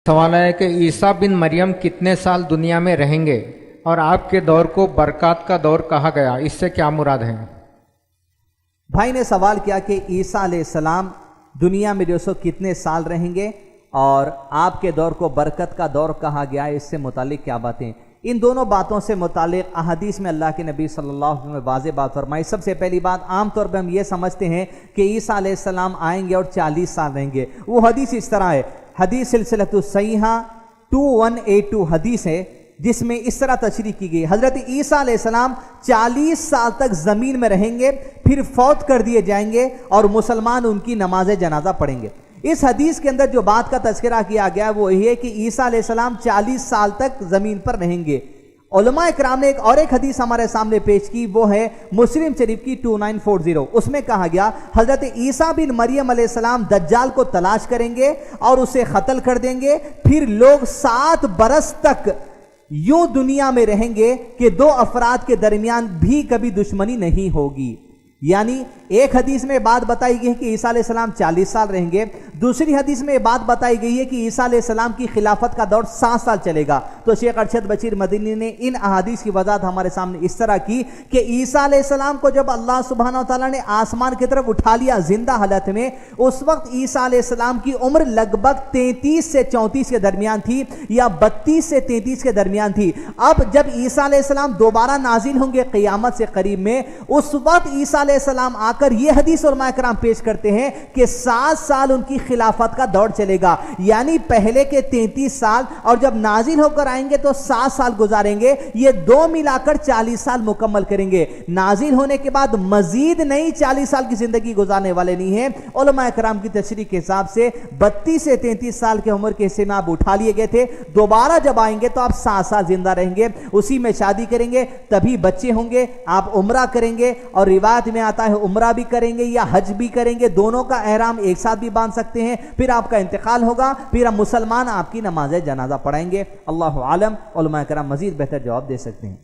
سوال ہے کہ عیسیٰ بن مریم کتنے سال دنیا میں رہیں گے اور آپ کے دور کو برکات کا دور کہا گیا، اس سے کیا مراد ہے؟ بھائی نے سوال کیا کہ عیسیٰ علیہ السلام دنیا میں جو سو کتنے سال رہیں گے اور آپ کے دور کو برکت کا دور کہا گیا، اس سے متعلق کیا باتیں؟ ان دونوں باتوں سے متعلق احادیث میں اللہ کے نبی صلی اللہ علیہ وسلم نے واضح بات فرمائی۔ سب سے پہلی بات، عام طور پہ ہم یہ سمجھتے ہیں کہ عیسیٰ علیہ السلام آئیں گے اور 40 سال رہیں گے۔ وہ حدیث اس طرح ہے، حدیث سلسلۃ الصحیحہ 2182 حدیث ہے، جس میں اس طرح تشریح کی گئی، حضرت عیسیٰ علیہ السلام 40 سال تک زمین میں رہیں گے، پھر فوت کر دیے جائیں گے اور مسلمان ان کی نماز جنازہ پڑھیں گے۔ اس حدیث کے اندر جو بات کا تذکرہ کیا گیا وہ یہ ہے کہ عیسیٰ علیہ السلام 40 سال تک زمین پر رہیں گے۔ علماء اکرام نے اور ایک حدیث ہمارے سامنے پیش کی، وہ ہے مسلم شریف کی 2940۔ اس میں کہا گیا حضرت عیسیٰ بن مریم علیہ السلام دجال کو تلاش کریں گے اور اسے قتل کر دیں گے، پھر لوگ 7 برس تک یوں دنیا میں رہیں گے کہ 2 افراد کے درمیان بھی کبھی دشمنی نہیں ہوگی۔ یعنی ایک حدیث میں بات بتائی گئی ہے کہ عیسیٰ علیہ السلام 40 سال رہیں گے، دوسری حدیث میں بات بتائی گئی ہے کہ عیسیٰ علیہ السلام کی خلافت کا دور 7 سال چلے گا۔ تو شیخ ارشد بشیر مدنی نے ان احادیث کی وضاحت ہمارے سامنے اس طرح کی کہ عیسیٰ علیہ السلام کو جب اللہ سبحانہ وتعالیٰ نے آسمان کی طرف اٹھا لیا زندہ حالت میں، اس وقت عیسیٰ علیہ السلام کی عمر لگ بھگ 33 سے 34 کے درمیان تھی یا 32 سے 33 کے درمیان تھی۔ اب جب عیسیٰ علیہ السلام دوبارہ نازل ہوں گے قیامت سے قریب میں، اس وقت عیسیٰ علیہ السلام آ کر یہ حدیث علماء اکرام پیش کرتے ہیں کہ 7 سال ان کی خلافت کا دور چلے گا، یعنی پہلے کے 33 سال اور جب نازل ہو کر آئیں گے تو 7 سال گزاریں گے، یہ 2 ملا کر 40 سال مکمل کریں گے۔ نازل ہونے کے بعد مزید نئی 40 سال کی زندگی گزارنے والے نہیں ہیں۔ علماء اکرام کی تشریح کے حساب سے 32 سے 33 سال کی عمر کے حصے میں آپ اٹھا لیے گئے تھے، دوبارہ جب آئیں گے تو آپ 7 سال زندہ رہیں گے، اسی میں شادی کریں گے، تبھی بچے ہوں گے، آپ عمرہ کریں گے، اور روایت میں آتا ہے عمرہ بھی کریں گے یا حج بھی کریں گے، دونوں کا احرام ایک ساتھ بھی باندھ سکتے ہیں، پھر آپ کا انتقال ہوگا، پھر ہم مسلمان آپ کی نماز جنازہ پڑھائیں گے۔ اللہ عالم، علماء کرام مزید بہتر جواب دے سکتے ہیں۔